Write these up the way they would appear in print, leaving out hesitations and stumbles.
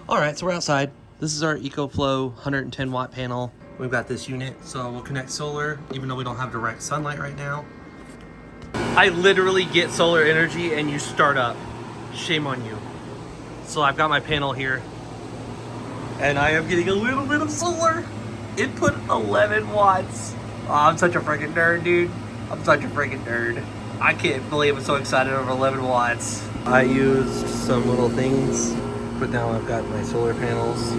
Alright, so we're outside. This is our EcoFlow 110 watt panel. We've got this unit, so we'll connect solar, even though we don't have direct sunlight right now. I literally get solar energy and you start up. Shame on you. So I've got my panel here, and I am getting a little bit of solar. Input 11 watts. Oh, I'm such a freaking nerd, dude. I'm such a freaking nerd. I can't believe I'm so excited over 11 watts. I used some little things, but now I've got my solar panels.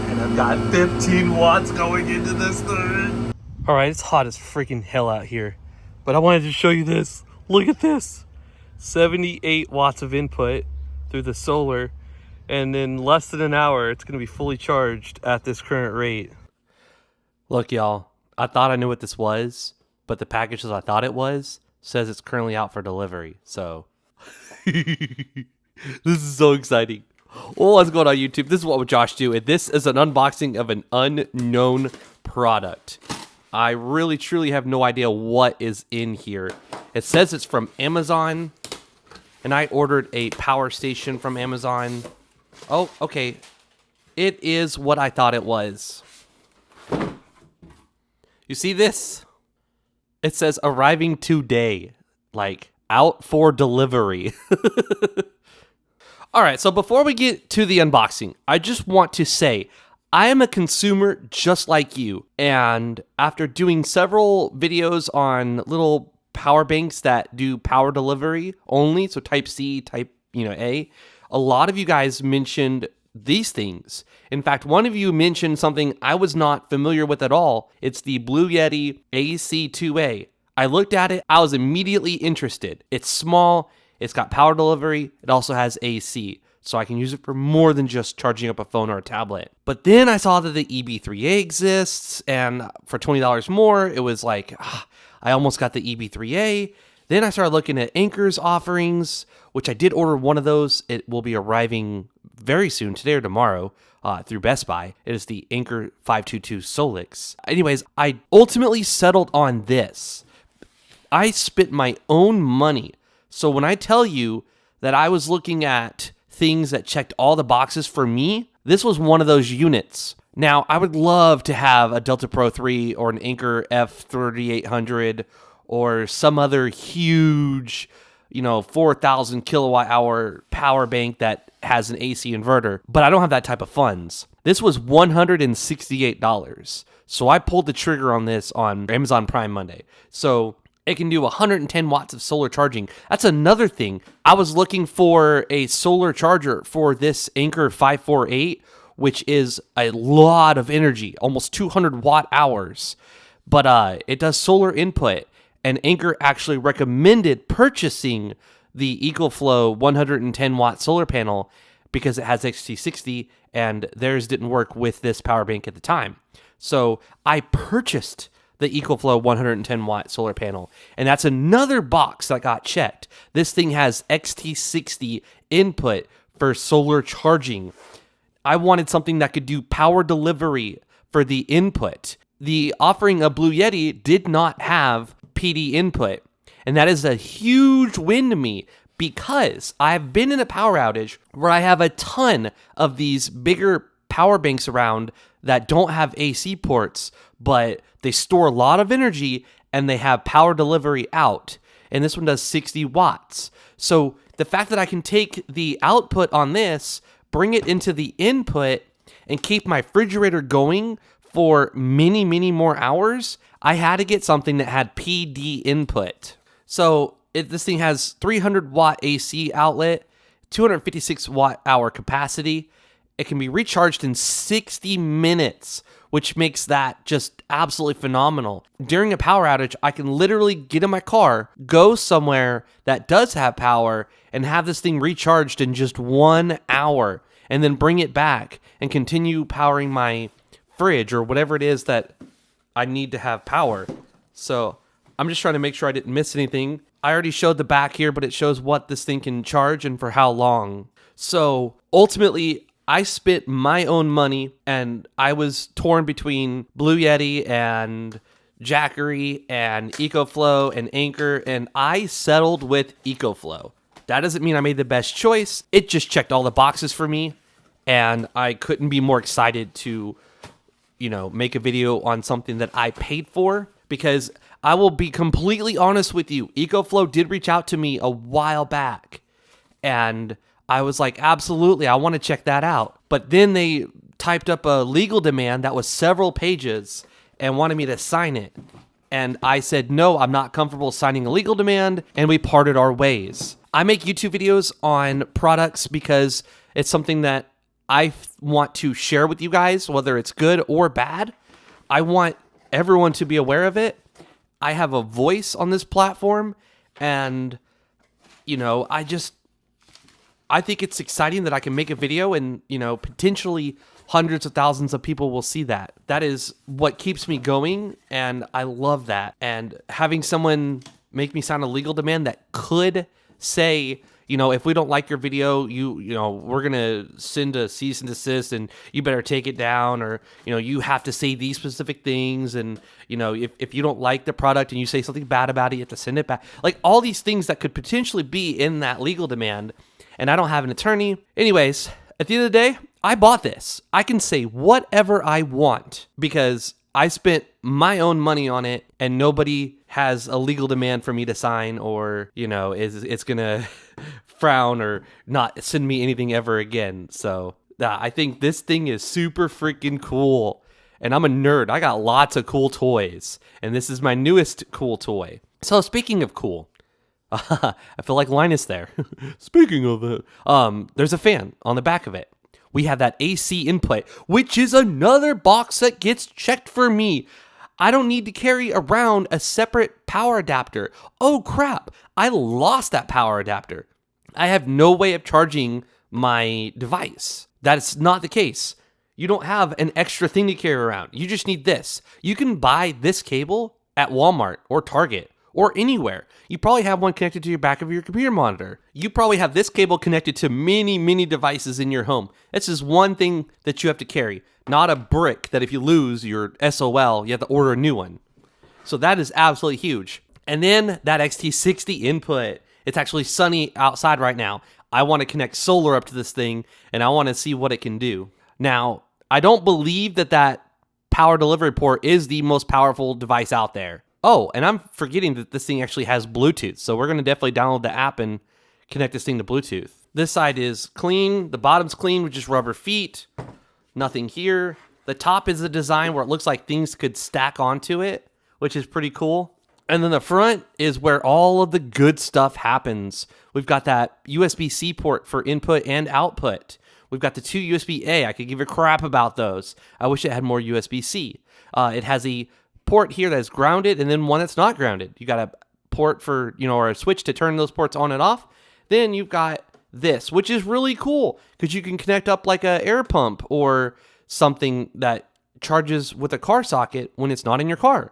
And I've got 15 watts going into this thing. Alright, it's hot as freaking hell out here. But I wanted to show you this. Look at this. 78 watts of input through the solar. And in less than an hour, it's going to be fully charged at this current rate. Look, y'all. I thought I knew what this was, but the package that I thought it was says it's currently out for delivery. So, this is so exciting. Oh, what's going on YouTube? This is what would Josh do. And this is an unboxing of an unknown product. I really, truly have no idea what is in here. It says it's from Amazon, and I ordered a power station from Amazon. Oh, okay. It is what I thought it was. You see this? It says arriving today, like out for delivery. All right, so before we get to the unboxing, I just want to say I am a consumer just like you. And after doing several videos on little power banks that do power delivery only, so type C, type A lot of you guys mentioned these things. In fact, one of you mentioned something I was not familiar with at all. It's the Blue Yeti AC2A. I looked at it. I was immediately interested. It's small. It's got power delivery. It also has AC. So I can use it for more than just charging up a phone or a tablet. But then I saw that the EB3A exists. And for $20 more, it was like, I almost got the EB3A. Then I started looking at Anker's offerings, which I did order one of those. It will be arriving very soon, today or tomorrow, through Best Buy. It is the Anker 522 Solix. Anyways, I ultimately settled on this. I spent my own money. So when I tell you that I was looking at things that checked all the boxes for me, this was one of those units. Now, I would love to have a Delta Pro 3 or an Anker F3800 or some other huge, 4,000 kilowatt hour power bank that has an AC inverter, but I don't have that type of funds. This was $168. So I pulled the trigger on this on Amazon Prime Monday. So it can do 110 watts of solar charging. That's another thing. I was looking for a solar charger for this Anker 548, which is a lot of energy, almost 200 watt hours. But it does solar input. And Anker actually recommended purchasing the EcoFlow 110 watt solar panel because it has XT60 and theirs didn't work with this power bank at the time. So I purchased the EcoFlow 110 watt solar panel, and that's another box that got checked. This thing has XT60 input for solar charging. I wanted something that could do power delivery for the input. The offering of Blue Yeti did not have PD input, and that is a huge win to me because I've been in a power outage where I have a ton of these bigger power banks around that don't have AC ports, but they store a lot of energy and they have power delivery out, and this one does 60 watts. So the fact that I can take the output on this, bring it into the input, and keep my refrigerator going for many, many more hours, I had to get something that had PD input. So this thing has 300 watt AC outlet, 256 watt hour capacity. It can be recharged in 60 minutes, which makes that just absolutely phenomenal. During a power outage, I can literally get in my car, go somewhere that does have power, and have this thing recharged in just 1 hour, and then bring it back and continue powering my fridge or whatever it is that I need to have power. So I'm just trying to make sure I didn't miss anything. I already showed the back here, but it shows what this thing can charge and for how long. So ultimately, I spent my own money, and I was torn between Blue Yeti and Jackery and EcoFlow and Anker, and I settled with EcoFlow. That doesn't mean I made the best choice. It just checked all the boxes for me, and I couldn't be more excited to, make a video on something that I paid for, because I will be completely honest with you. EcoFlow did reach out to me a while back, and I was like, absolutely, I want to check that out. But then they typed up a legal demand that was several pages and wanted me to sign it. And I said, no, I'm not comfortable signing a legal demand, and we parted our ways. I make YouTube videos on products because it's something that I want to share with you guys, whether it's good or bad. I want everyone to be aware of it. I have a voice on this platform, and, I think it's exciting that I can make a video and, potentially hundreds of thousands of people will see that. That is what keeps me going, and I love that. And having someone make me sign a legal demand that could say, if we don't like your video, we're going to send a cease and desist, and you better take it down, or, you have to say these specific things, and, if you don't like the product and you say something bad about it, you have to send it back. Like, all these things that could potentially be in that legal demand, and I don't have an attorney. Anyways, at the end of the day, I bought this. I can say whatever I want because I spent my own money on it, and nobody has a legal demand for me to sign, or, it's going to frown or not send me anything ever again. So I think this thing is super freaking cool. And I'm a nerd. I got lots of cool toys, and this is my newest cool toy. So speaking of cool, I feel like Linus there. Speaking of it, there's a fan on the back of it. We have that AC input, which is another box that gets checked for me. I don't need to carry around a separate power adapter. Oh crap, I lost that power adapter. I have no way of charging my device. That's not the case. You don't have an extra thing to carry around. You just need this. You can buy this cable at Walmart or Target or anywhere. You probably have one connected to your back of your computer monitor. You probably have this cable connected to many, many devices in your home. This is one thing that you have to carry, not a brick that if you lose your SOL, you have to order a new one. So that is absolutely huge. And then that XT60 input. It's actually sunny outside right now. I want to connect solar up to this thing, and I want to see what it can do. Now, I don't believe that power delivery port is the most powerful device out there. Oh, and I'm forgetting that this thing actually has Bluetooth. So we're going to definitely download the app and connect this thing to Bluetooth. This side is clean. The bottom's clean with just rubber feet. Nothing here. The top is a design where it looks like things could stack onto it, which is pretty cool. And then the front is where all of the good stuff happens. We've got that USB-C port for input and output. We've got the two USB-A. I could give a crap about those. I wish it had more USB-C. It has a port here that is grounded, and then one that's not grounded. You got a port for, or a switch to turn those ports on and off. Then you've got this, which is really cool because you can connect up like a air pump or something that charges with a car socket when it's not in your car.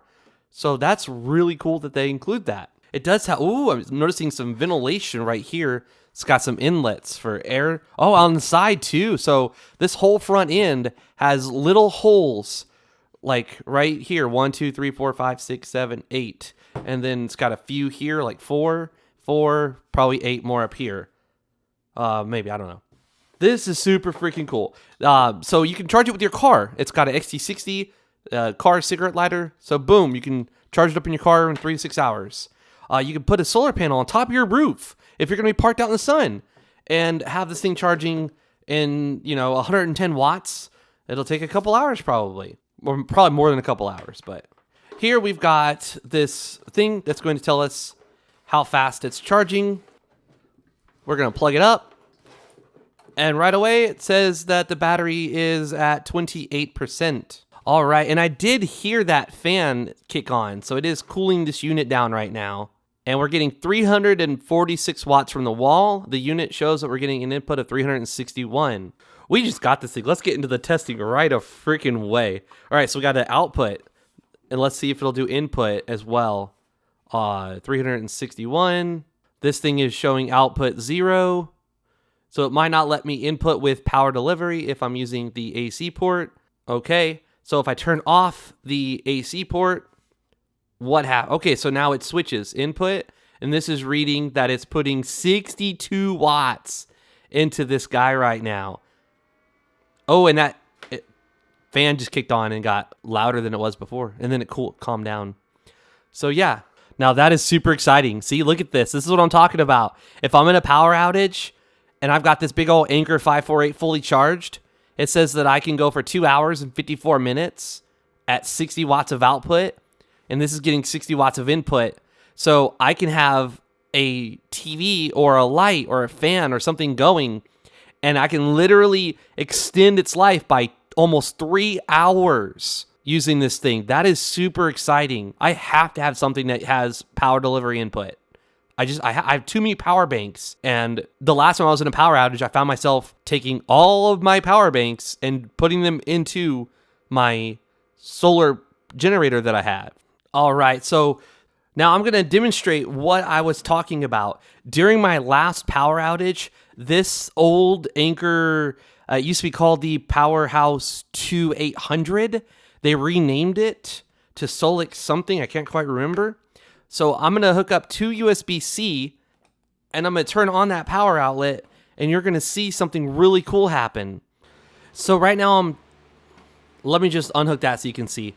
So that's really cool that they include that. It does have, I'm noticing some ventilation right here. It's got some inlets for air. Oh, on the side too. So this whole front end has little holes like right here, 1, 2, 3, 4, 5, 6, 7, 8. And then it's got a few here, like 4, probably 8 more up here. Maybe, I don't know. This is super freaking cool. So you can charge it with your car. It's got an XT60 car cigarette lighter. So boom, you can charge it up in your car in 3 to 6 hours. You can put a solar panel on top of your roof if you're going to be parked out in the sun and have this thing charging in, 110 watts. It'll take a couple hours probably. Or probably more than a couple hours, but here we've got this thing that's going to tell us how fast it's charging. We're going to plug it up, and right away it says that the battery is at 28%. All right, and I did hear that fan kick on, so it is cooling this unit down right now, and we're getting 346 watts from the wall. The unit shows that we're getting an input of 361. We just got this thing. Let's get into the testing right a freaking way. All right, so we got an output, and let's see if it'll do input as well. 361. This thing is showing output 0, so it might not let me input with power delivery if I'm using the AC port. Okay, so if I turn off the AC port, what happens? Okay, so now it switches input, And this is reading that it's putting 62 watts into this guy right now. Oh, and that fan just kicked on and got louder than it was before. And then it calmed down. So yeah, now that is super exciting. See, look at this. This is what I'm talking about. If I'm in a power outage and I've got this big old Anker 548 fully charged, it says that I can go for 2 hours and 54 minutes at 60 watts of output. And this is getting 60 watts of input. So I can have a TV or a light or a fan or something going, and I can literally extend its life by almost 3 hours using this thing. That is super exciting. I have to have something that has power delivery input. I have too many power banks, and the last time I was in a power outage, I found myself taking all of my power banks and putting them into my solar generator that I have. All right, so now I'm going to demonstrate what I was talking about. During my last power outage, this old Anker used to be called the Powerhouse 2800. They renamed it to Solix something. I can't quite remember. So I'm going to hook up 2 USB-C, and I'm going to turn on that power outlet, and you're going to see something really cool happen. So right now, let me just unhook that so you can see.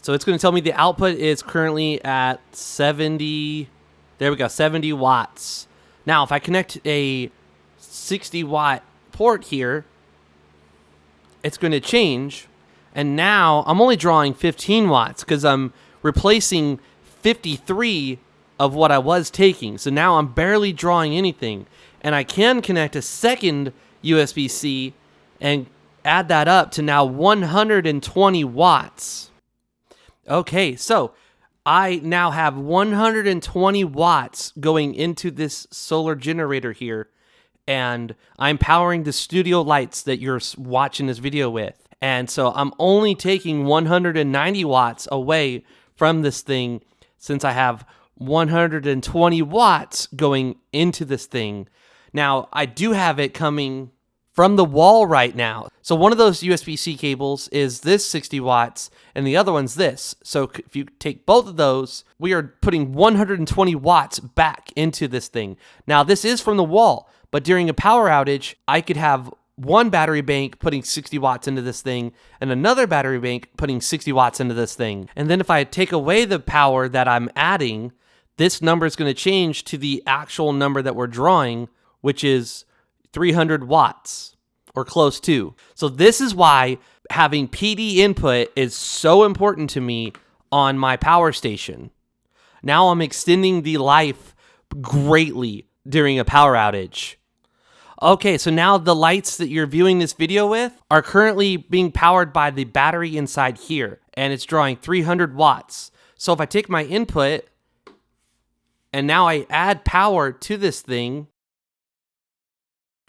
So it's going to tell me the output is currently at 70, there we go, 70 watts. Now, if I connect a 60 watt port here, it's going to change. And now I'm only drawing 15 watts because I'm replacing 53 of what I was taking. So now I'm barely drawing anything. And I can connect a second USB-C and add that up to now 120 watts. Okay, so I now have 120 watts going into this solar generator here, and I'm powering the studio lights that you're watching this video with. And so I'm only taking 190 watts away from this thing since I have 120 watts going into this thing. Now, I do have it coming from the wall right now. So one of those USB-C cables is this 60 watts and the other one's this. So if you take both of those, we are putting 120 watts back into this thing. Now this is from the wall, but during a power outage, I could have one battery bank putting 60 watts into this thing and another battery bank putting 60 watts into this thing. And then if I take away the power that I'm adding, this number is going to change to the actual number that we're drawing, which is 300 watts or close to. So this is why having PD input is so important to me on my power station. Now I'm extending the life greatly during a power outage. Okay, so now the lights that you're viewing this video with are currently being powered by the battery inside here, and it's drawing 300 watts. So if I take my input and now I add power to this thing,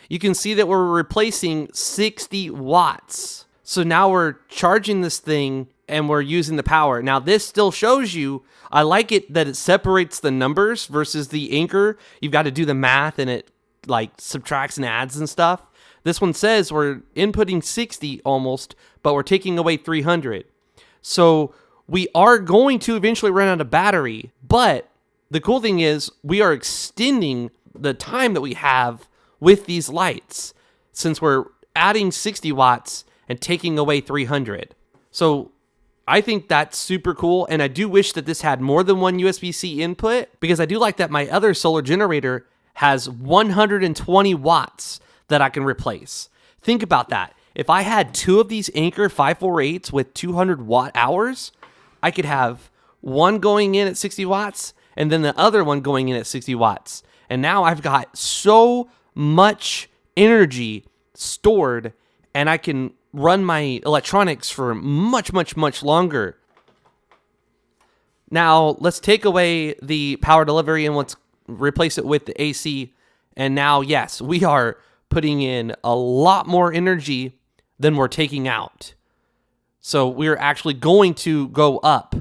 you can see that we're replacing 60 watts. So now we're charging this thing and we're using the power. Now this still shows you, I like it that it separates the numbers versus the Anker. You've got to do the math and it like subtracts and adds and stuff. This one says we're inputting 60 almost, but we're taking away 300. So we are going to eventually run out of battery, but the cool thing is we are extending the time that we have with these lights since we're adding 60 watts and taking away 300. So I think that's super cool, and I do wish that this had more than one USB-C input because I do like that my other solar generator has 120 watts that I can replace. Think about that. If I had 2 of these Anker 548s with 200 watt hours, I could have one going in at 60 watts and then the other one going in at 60 watts. And now I've got so much energy stored and I can run my electronics for much, much, much longer. Now let's take away the power delivery and let's replace it with the AC. And now, yes, we are putting in a lot more energy than we're taking out. So we're actually going to go up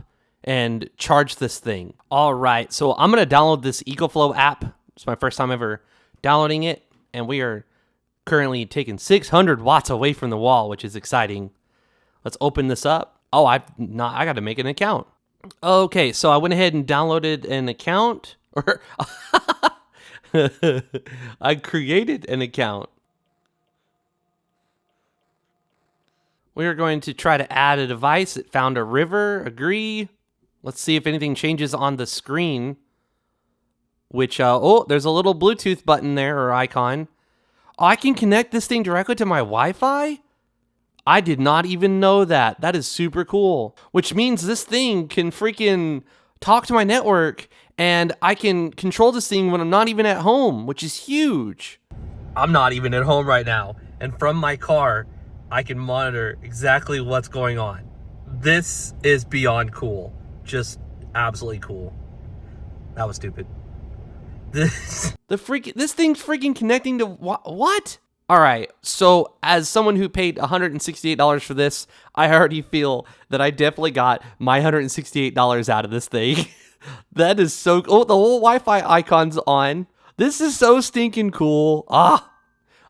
and charge this thing. All right, so I'm going to download this EcoFlow app. It's my first time ever downloading it, and we are currently taking 600 watts away from the wall, which is exciting. Let's open this up. Oh, I got to make an account. Okay, so I went ahead and downloaded an account. Or I created an account. We are going to try to add a device. It found a river. Agree. Let's see if anything changes on the screen. Which, oh, there's a little Bluetooth button there, or icon. Oh, I can connect this thing directly to my Wi-Fi? I did not even know that. That is super cool. Which means this thing can freaking talk to my network, and I can control this thing when I'm not even at home, which is huge. I'm not even at home right now, and from my car, I can monitor exactly what's going on. This is beyond cool. Just absolutely cool. That was stupid. This thing's freaking connecting to what? All right, so as someone who paid $168 for this, I already feel that I definitely got my $168 out of this thing. That is so cool. Oh, the whole Wi-Fi icon's on. This is so stinking cool. Ah.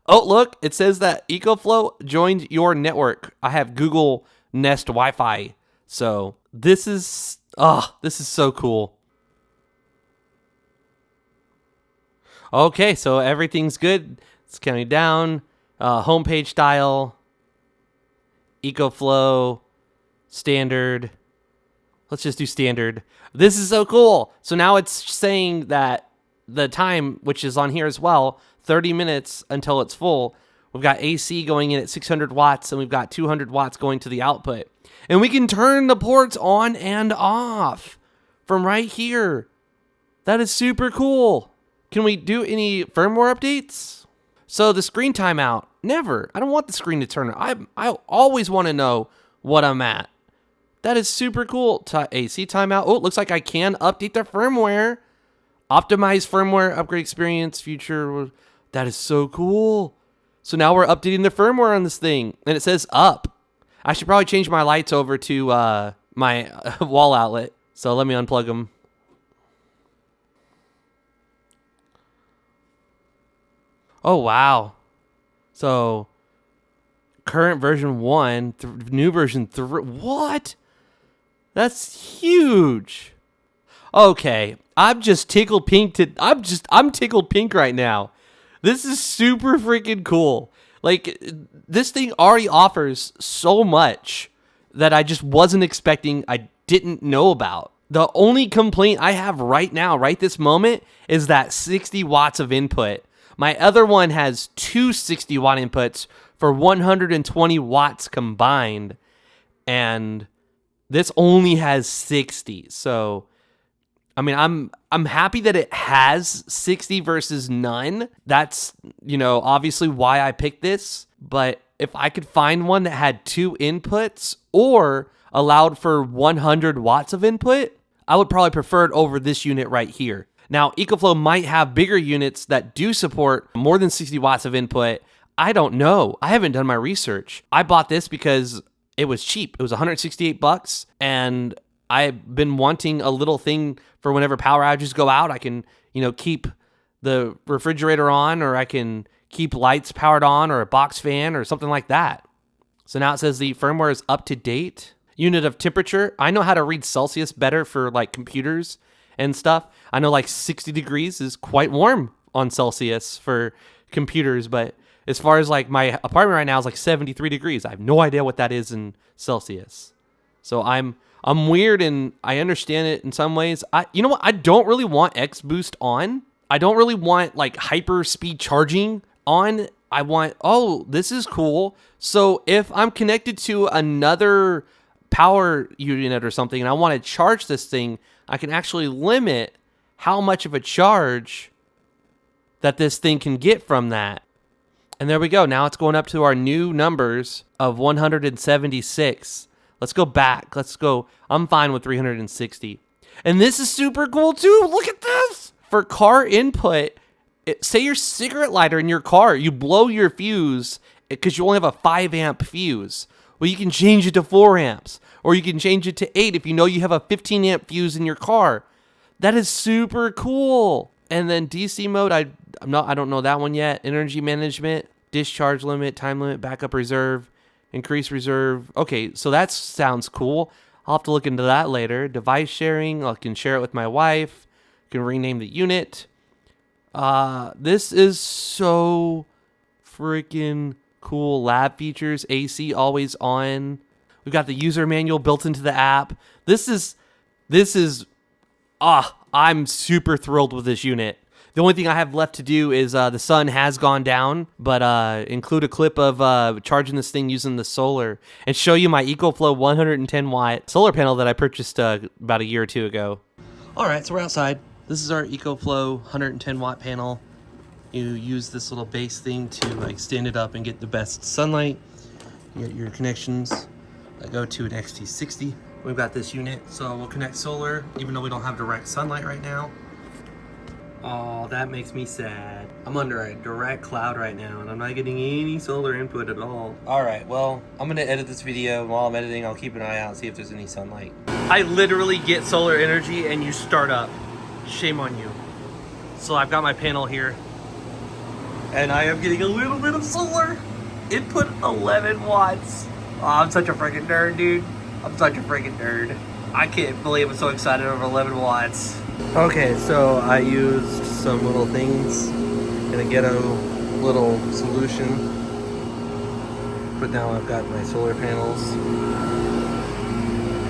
Oh, look, it says that EcoFlow joined your network. I have Google Nest Wi-Fi. So this is so cool. Okay, so everything's good. It's counting down. Homepage style. EcoFlow. Standard. Let's just do standard. This is so cool. So now it's saying that the time, which is on here as well, 30 minutes until it's full. We've got AC going in at 600 watts, and we've got 200 watts going to the output. And we can turn the ports on and off from right here. That is super cool. Can we do any firmware updates? So the screen timeout, never. I don't want the screen to turn on. I always want to know what I'm at. That is super cool. AC timeout. Oh, it looks like I can update the firmware. Optimize firmware, upgrade experience, future. That is so cool. So now we're updating the firmware on this thing, and it says up. I should probably change my lights over to my wall outlet. So let me unplug them. Oh, wow. So current version 1, new version 3. What? That's huge. Okay, I'm just tickled pink I'm tickled pink right now. This is super freaking cool. Like, this thing already offers so much that I just wasn't expecting, I didn't know about. The only complaint I have right now, right this moment, is that 60 watts of input. My other one has two 60 watt inputs for 120 watts combined, and this only has 60. So, I mean, I'm happy that it has 60 versus none. That's, obviously why I picked this. But if I could find one that had two inputs or allowed for 100 watts of input, I would probably prefer it over this unit right here. Now, EcoFlow might have bigger units that do support more than 60 watts of input. I don't know. I haven't done my research. I bought this because it was cheap. It was $168, and I've been wanting a little thing for whenever power outages go out. I can, keep the refrigerator on, or I can keep lights powered on, or a box fan or something like that. So now it says the firmware is up to date. Unit of temperature. I know how to read Celsius better for like computers and stuff. I know like 60 degrees is quite warm on Celsius for computers, but as far as like my apartment right now is like 73 degrees. I have no idea what that is in Celsius. So I'm weird, and I understand it in some ways. You know what? I don't really want X Boost on. I don't really want like hyper speed charging on. I want, this is cool. So if I'm connected to another power unit or something and I want to charge this thing, I can actually limit how much of a charge that this thing can get from that. And there we go. Now it's going up to our new numbers of 176. Let's go back. Let's go. I'm fine with 360. And this is super cool too. Look at this. For car input, say your cigarette lighter in your car, you blow your fuse because you only have a 5 amp fuse. Well, you can change it to 4 amps, or you can change it to 8 if you know you have a 15 amp fuse in your car. That is super cool. And then DC mode, I don't know that one yet. Energy management, discharge limit, time limit, backup reserve, increase reserve. Okay, so that sounds cool. I'll have to look into that later. Device sharing, I can share it with my wife. can rename the unit. This is so freaking cool. Lab features, AC always on. We've got the user manual built into the app. This is, I'm super thrilled with this unit. The only thing I have left to do is the sun has gone down, but include a clip of charging this thing using the solar and show you my EcoFlow 110 watt solar panel that I purchased about a year or two ago. All right, so we're outside. This is our EcoFlow 110 watt panel. You use this little base thing to like stand it up and get the best sunlight. You get your connections that go to an XT60. We've got this unit, so we'll connect solar, even though we don't have direct sunlight right now. Oh, that makes me sad. I'm under a direct cloud right now, and I'm not getting any solar input at all. All right, well, I'm gonna edit this video. While I'm editing, I'll keep an eye out and see if there's any sunlight. I literally get solar energy and you start up. Shame on you. So I've got my panel here, and I am getting a little bit of solar input, 11 watts. Oh, I'm such a freaking nerd, dude. I'm such a freaking nerd. I can't believe I'm so excited over 11 watts. Okay, so I used some little things in a ghetto little solution, but now I've got my solar panels,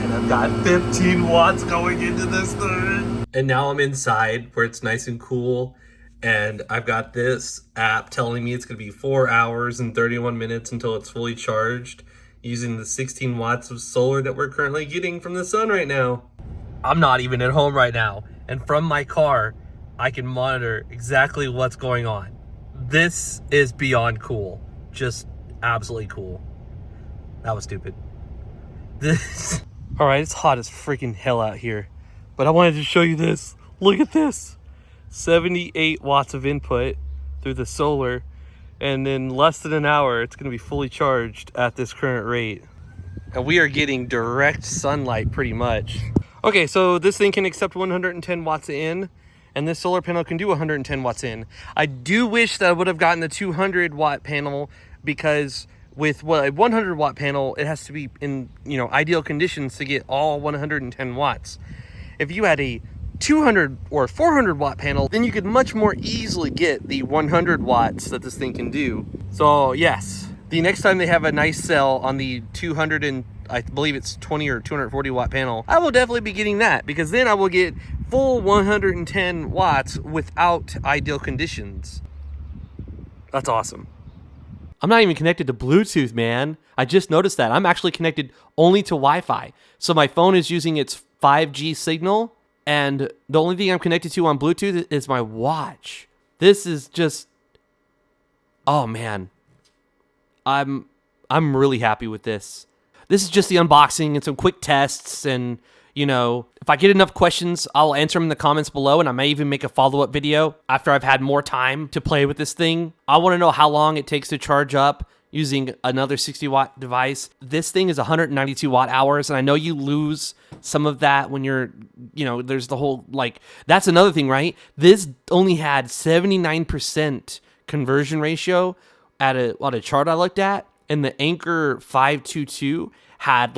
and I've got 15 watts going into this thing. And now I'm inside where it's nice and cool, and I've got this app telling me it's gonna be 4 hours and 31 minutes until it's fully charged, using the 16 watts of solar that we're currently getting from the sun right now. I'm not even at home right now, and from my car, I can monitor exactly what's going on. This is beyond cool. Just absolutely cool. That was stupid. This. All right, it's hot as freaking hell out here, but I wanted to show you this. Look at this. 78 watts of input through the solar, and in less than an hour, it's gonna be fully charged at this current rate. And we are getting direct sunlight pretty much. Okay, so this thing can accept 110 watts in, and this solar panel can do 110 watts in. I do wish that I would have gotten the 200 watt panel, because with a 100 watt panel, it has to be in, ideal conditions to get all 110 watts. If you had a 200 or 400 watt panel, then you could much more easily get the 100 watts that this thing can do. So yes, the next time they have a nice sale on the 200 and I believe it's 20 or 240 watt panel, I will definitely be getting that, because then I will get full 110 watts without ideal conditions. That's awesome. I'm not even connected to Bluetooth, man. I just noticed that. I'm actually connected only to Wi-Fi. So my phone is using its 5G signal, and the only thing I'm connected to on Bluetooth is my watch. This is just, oh man. I'm really happy with this. This is just the unboxing and some quick tests, and if I get enough questions, I'll answer them in the comments below, and I may even make a follow-up video after I've had more time to play with this thing. I want to know how long it takes to charge up using another 60 watt device. This thing is 192 watt hours, and I know you lose some of that when you're, there's the whole, that's another thing, right? This only had 79% conversion ratio at a chart I looked at, and the Anchor 522 had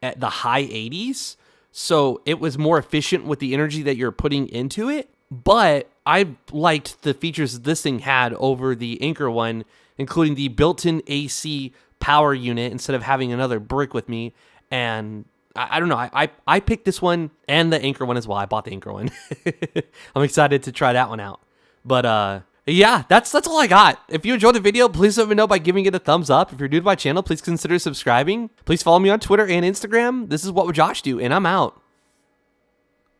at the high 80s. So it was more efficient with the energy that you're putting into it. But I liked the features this thing had over the Anchor one, including the built-in AC power unit instead of having another brick with me. And I don't know, I picked this one and the Anchor one as well. I bought the Anchor one. I'm excited to try that one out. But yeah, that's all I got. If you enjoyed the video, please let me know by giving it a thumbs up. If you're new to my channel, please consider subscribing. Please follow me on Twitter and Instagram. This is What Would Josh Do, and I'm out.